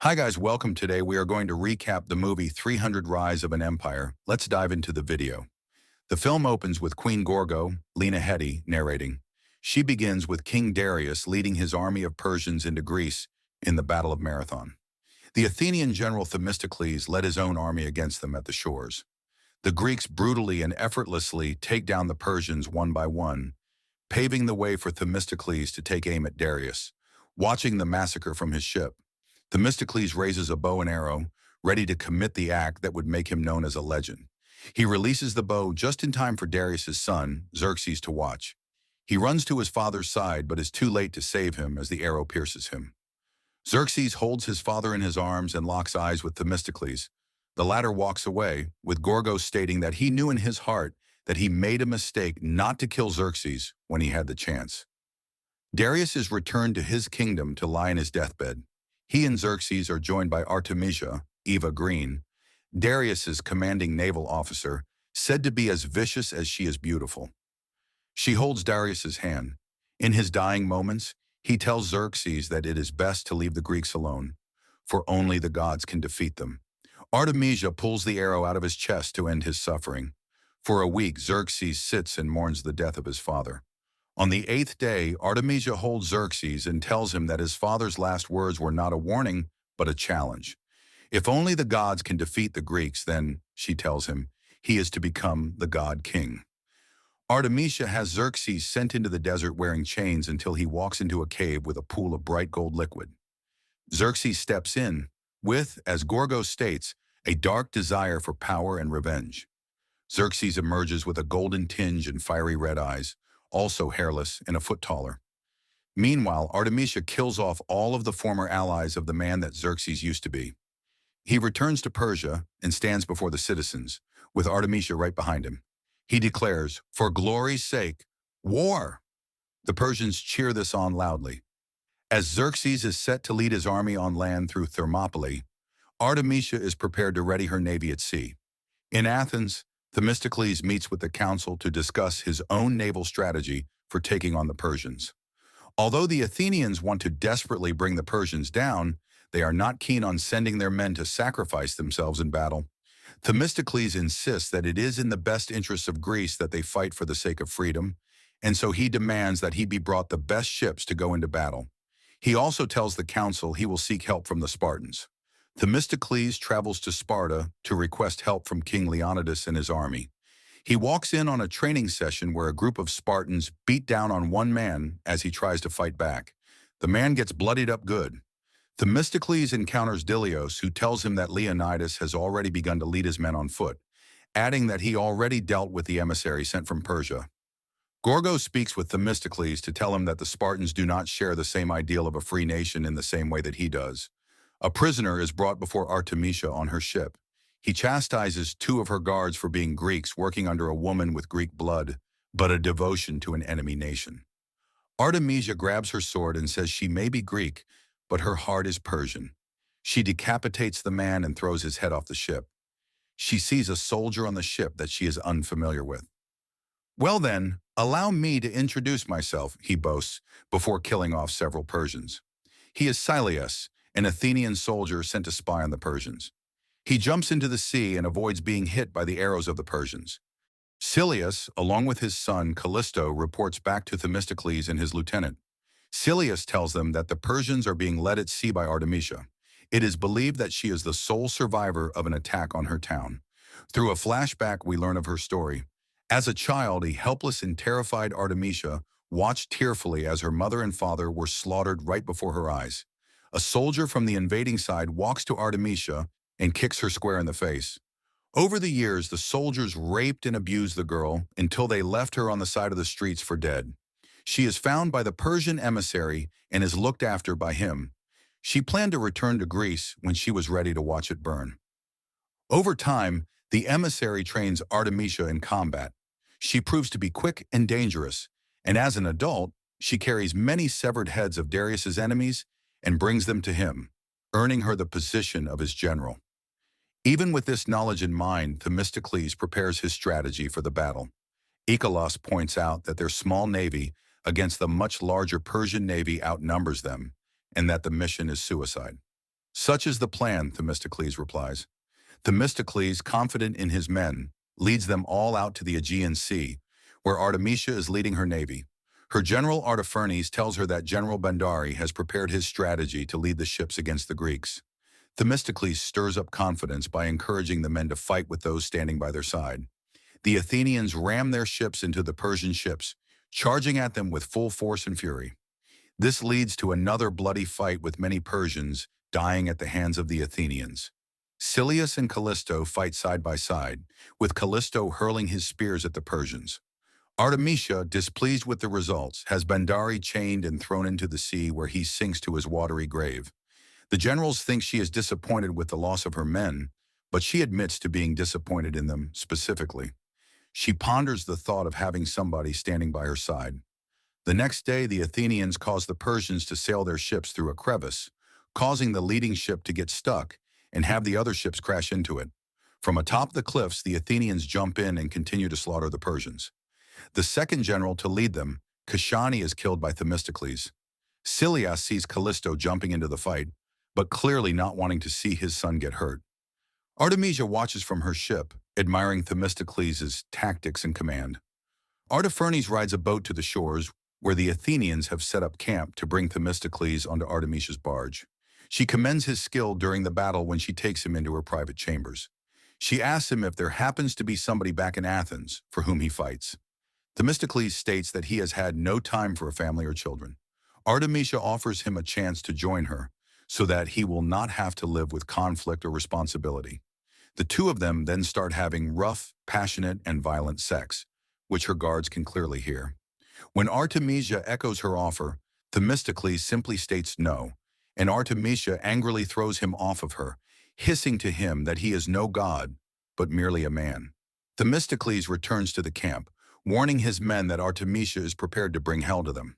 Hi guys, welcome. Today we are going to recap the movie 300 Rise of an Empire. Let's dive into the video. The film opens with Queen Gorgo, Lena Headey, narrating. She begins with King Darius leading his army of Persians into Greece in the Battle of Marathon. The Athenian general Themistocles led his own army against them at the shores. The Greeks brutally and effortlessly take down the Persians one by one, paving the way for Themistocles to take aim at Darius, watching the massacre from his ship. Themistocles raises a bow and arrow, ready to commit the act that would make him known as a legend. He releases the bow just in time for Darius's son, Xerxes, to watch. He runs to his father's side but is too late to save him as the arrow pierces him. Xerxes holds his father in his arms and locks eyes with Themistocles. The latter walks away, with Gorgo stating that he knew in his heart that he made a mistake not to kill Xerxes when he had the chance. Darius is returned to his kingdom to lie in his deathbed. He and Xerxes are joined by Artemisia, Eva Green, Darius's commanding naval officer, said to be as vicious as she is beautiful. She holds Darius's hand. In his dying moments, he tells Xerxes that it is best to leave the Greeks alone, for only the gods can defeat them. Artemisia pulls the arrow out of his chest to end his suffering. For a week, Xerxes sits and mourns the death of his father. On the 8th day, Artemisia holds Xerxes and tells him that his father's last words were not a warning, but a challenge. If only the gods can defeat the Greeks, then, she tells him, he is to become the god king. Artemisia has Xerxes sent into the desert wearing chains until he walks into a cave with a pool of bright gold liquid. Xerxes steps in, with, as Gorgo states, a dark desire for power and revenge. Xerxes emerges with a golden tinge and fiery red eyes, also hairless and a foot taller. Meanwhile, Artemisia kills off all of the former allies of the man that Xerxes used to be. He returns to Persia and stands before the citizens, with Artemisia right behind him. He declares, "For glory's sake, war!" The Persians cheer this on loudly. As Xerxes is set to lead his army on land through Thermopylae, Artemisia is prepared to ready her navy at sea. In Athens, Themistocles meets with the council to discuss his own naval strategy for taking on the Persians. Although the Athenians want to desperately bring the Persians down, they are not keen on sending their men to sacrifice themselves in battle. Themistocles insists that it is in the best interests of Greece that they fight for the sake of freedom, and so he demands that he be brought the best ships to go into battle. He also tells the council he will seek help from the Spartans. Themistocles travels to Sparta to request help from King Leonidas and his army. He walks in on a training session where a group of Spartans beat down on one man as he tries to fight back. The man gets bloodied up good. Themistocles encounters Dilios, who tells him that Leonidas has already begun to lead his men on foot, adding that he already dealt with the emissary sent from Persia. Gorgo speaks with Themistocles to tell him that the Spartans do not share the same ideal of a free nation in the same way that he does. A prisoner is brought before Artemisia on her ship. He chastises two of her guards for being Greeks working under a woman with Greek blood, but a devotion to an enemy nation. Artemisia grabs her sword and says she may be Greek, but her heart is Persian. She decapitates the man and throws his head off the ship. She sees a soldier on the ship that she is unfamiliar with. "Well then, allow me to introduce myself," he boasts, before killing off several Persians. He is Silius, an Athenian soldier sent to spy on the Persians. He jumps into the sea and avoids being hit by the arrows of the Persians. Silius, along with his son Callisto, reports back to Themistocles and his lieutenant. Silius tells them that the Persians are being led at sea by Artemisia. It is believed that she is the sole survivor of an attack on her town. Through a flashback, we learn of her story. As a child, a helpless and terrified Artemisia watched tearfully as her mother and father were slaughtered right before her eyes. A soldier from the invading side walks to Artemisia and kicks her square in the face. Over the years, the soldiers raped and abused the girl until they left her on the side of the streets for dead. She is found by the Persian emissary and is looked after by him. She planned to return to Greece when she was ready to watch it burn. Over time, the emissary trains Artemisia in combat. She proves to be quick and dangerous, and as an adult, she carries many severed heads of Darius's enemies and brings them to him, earning her the position of his general. Even with this knowledge in mind, Themistocles prepares his strategy for the battle. Icolos points out that their small navy against the much larger Persian navy outnumbers them, and that the mission is suicide. Such is the plan, Themistocles replies. Themistocles, confident in his men, leads them all out to the Aegean Sea, where Artemisia is leading her navy. Her general Artaphernes tells her that General Bandari has prepared his strategy to lead the ships against the Greeks. Themistocles stirs up confidence by encouraging the men to fight with those standing by their side. The Athenians ram their ships into the Persian ships, charging at them with full force and fury. This leads to another bloody fight with many Persians dying at the hands of the Athenians. Silius and Callisto fight side by side, with Callisto hurling his spears at the Persians. Artemisia, displeased with the results, has Bandari chained and thrown into the sea where he sinks to his watery grave. The generals think she is disappointed with the loss of her men, but she admits to being disappointed in them specifically. She ponders the thought of having somebody standing by her side. The next day, the Athenians cause the Persians to sail their ships through a crevice, causing the leading ship to get stuck and have the other ships crash into it. From atop the cliffs, the Athenians jump in and continue to slaughter the Persians. The second general to lead them, Kashani, is killed by Themistocles. Silias sees Callisto jumping into the fight, but clearly not wanting to see his son get hurt. Artemisia watches from her ship, admiring Themistocles' tactics and command. Artaphernes rides a boat to the shores where the Athenians have set up camp to bring Themistocles onto Artemisia's barge. She commends his skill during the battle when she takes him into her private chambers. She asks him if there happens to be somebody back in Athens for whom he fights. Themistocles states that he has had no time for a family or children. Artemisia offers him a chance to join her so that he will not have to live with conflict or responsibility. The two of them then start having rough, passionate, and violent sex, which her guards can clearly hear. When Artemisia echoes her offer, Themistocles simply states no, and Artemisia angrily throws him off of her, hissing to him that he is no god, but merely a man. Themistocles returns to the camp, warning his men that Artemisia is prepared to bring hell to them.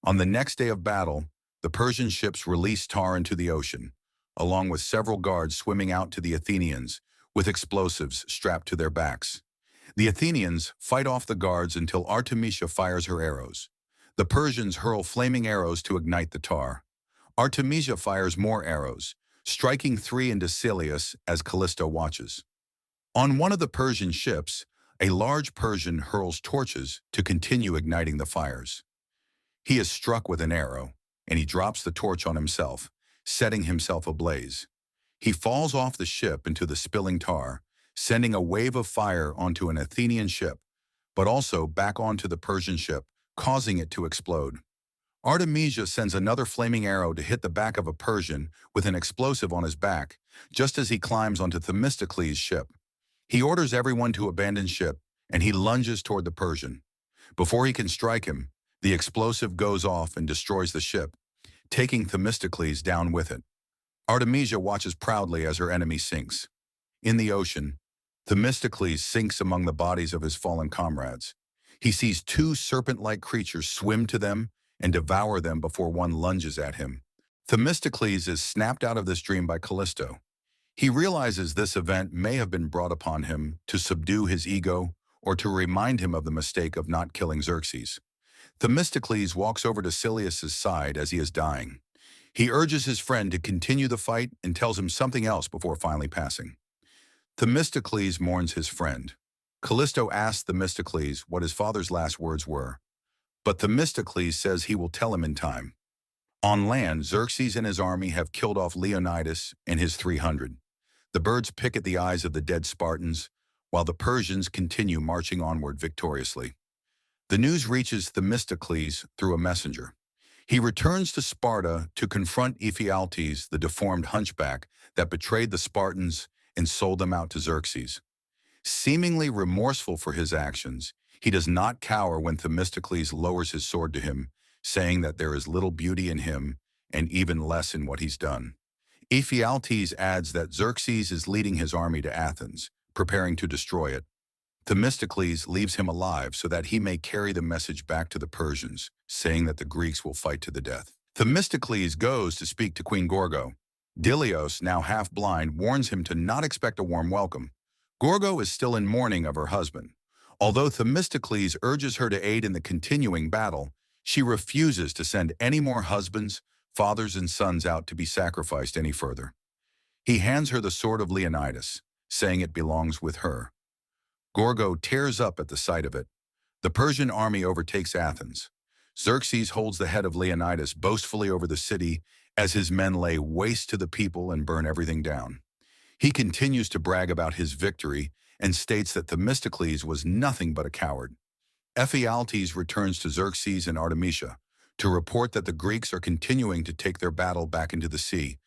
On the next day of battle, the Persian ships release tar into the ocean, along with several guards swimming out to the Athenians with explosives strapped to their backs. The Athenians fight off the guards until Artemisia fires her arrows. The Persians hurl flaming arrows to ignite the tar. Artemisia fires more arrows, striking 3 into Silius as Callisto watches. On one of the Persian ships, a large Persian hurls torches to continue igniting the fires. He is struck with an arrow, and he drops the torch on himself, setting himself ablaze. He falls off the ship into the spilling tar, sending a wave of fire onto an Athenian ship, but also back onto the Persian ship, causing it to explode. Artemisia sends another flaming arrow to hit the back of a Persian with an explosive on his back, just as he climbs onto Themistocles' ship. He orders everyone to abandon ship, and he lunges toward the Persian. Before he can strike him, the explosive goes off and destroys the ship, taking Themistocles down with it. Artemisia watches proudly as her enemy sinks. In the ocean, Themistocles sinks among the bodies of his fallen comrades. He sees 2 serpent-like creatures swim to them and devour them before one lunges at him. Themistocles is snapped out of this dream by Callisto. He realizes this event may have been brought upon him to subdue his ego or to remind him of the mistake of not killing Xerxes. Themistocles walks over to Silius's side as he is dying. He urges his friend to continue the fight and tells him something else before finally passing. Themistocles mourns his friend. Callisto asks Themistocles what his father's last words were, but Themistocles says he will tell him in time. On land, Xerxes and his army have killed off Leonidas and his 300. The birds pick at the eyes of the dead Spartans, while the Persians continue marching onward victoriously. The news reaches Themistocles through a messenger. He returns to Sparta to confront Ephialtes, the deformed hunchback that betrayed the Spartans and sold them out to Xerxes. Seemingly remorseful for his actions, he does not cower when Themistocles lowers his sword to him, saying that there is little beauty in him and even less in what he's done. Ephialtes adds that Xerxes is leading his army to Athens, preparing to destroy it. Themistocles leaves him alive so that he may carry the message back to the Persians, saying that the Greeks will fight to the death. Themistocles goes to speak to Queen Gorgo. Dilios, now half-blind, warns him to not expect a warm welcome. Gorgo is still in mourning of her husband. Although Themistocles urges her to aid in the continuing battle, she refuses to send any more husbands, fathers and sons out to be sacrificed any further. He hands her the sword of Leonidas, saying it belongs with her. Gorgo tears up at the sight of it. The Persian army overtakes Athens. Xerxes holds the head of Leonidas boastfully over the city as his men lay waste to the people and burn everything down. He continues to brag about his victory and states that Themistocles was nothing but a coward. Ephialtes returns to Xerxes and Artemisia to report that the Greeks are continuing to take their battle back into the sea,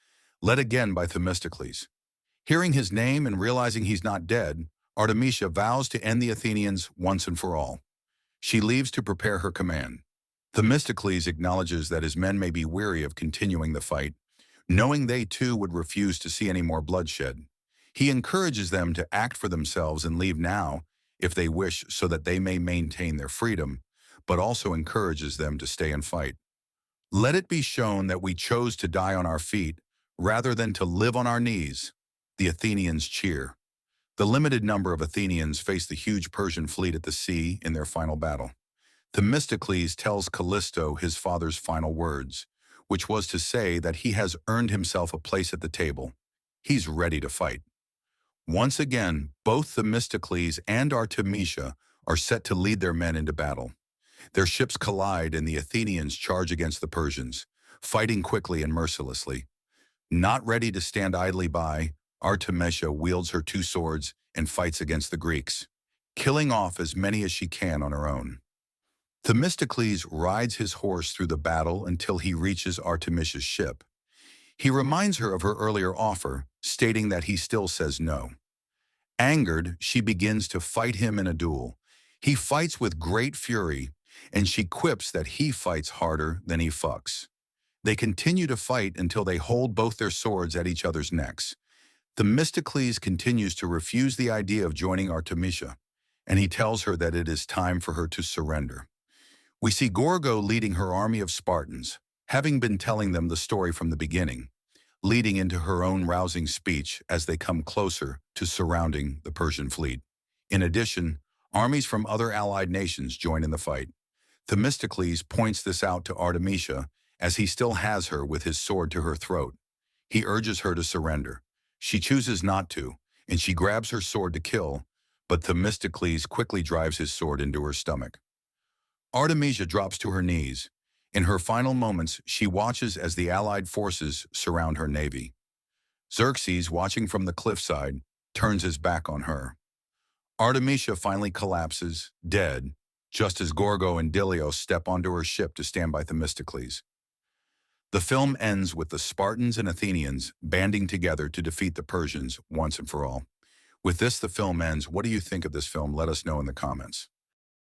led again by Themistocles. Hearing his name and realizing he's not dead, Artemisia vows to end the Athenians once and for all. She leaves to prepare her command. Themistocles acknowledges that his men may be weary of continuing the fight, knowing they too would refuse to see any more bloodshed. He encourages them to act for themselves and leave now, if they wish, so that they may maintain their freedom, but also encourages them to stay and fight. Let it be shown that we chose to die on our feet rather than to live on our knees. The Athenians cheer. The limited number of Athenians face the huge Persian fleet at the sea in their final battle. Themistocles tells Callisto his father's final words, which was to say that he has earned himself a place at the table. He's ready to fight. Once again, both Themistocles and Artemisia are set to lead their men into battle. Their ships collide and the Athenians charge against the Persians, fighting quickly and mercilessly. Not ready to stand idly by, Artemisia wields her two swords and fights against the Greeks, killing off as many as she can on her own. Themistocles rides his horse through the battle until he reaches Artemisia's ship. He reminds her of her earlier offer, stating that he still says no. Angered, she begins to fight him in a duel. He fights with great fury, and she quips that he fights harder than he fucks. They continue to fight until they hold both their swords at each other's necks. Themistocles continues to refuse the idea of joining Artemisia, and he tells her that it is time for her to surrender. We see Gorgo leading her army of Spartans, having been telling them the story from the beginning, leading into her own rousing speech as they come closer to surrounding the Persian fleet. In addition, armies from other allied nations join in the fight. Themistocles points this out to Artemisia as he still has her with his sword to her throat. He urges her to surrender. She chooses not to, and she grabs her sword to kill, but Themistocles quickly drives his sword into her stomach. Artemisia drops to her knees. In her final moments, she watches as the allied forces surround her navy. Xerxes, watching from the cliffside, turns his back on her. Artemisia finally collapses, dead, just as Gorgo and Dilios step onto her ship to stand by Themistocles. The film ends with the Spartans and Athenians banding together to defeat the Persians once and for all. With this, the film ends. What do you think of this film? Let us know in the comments.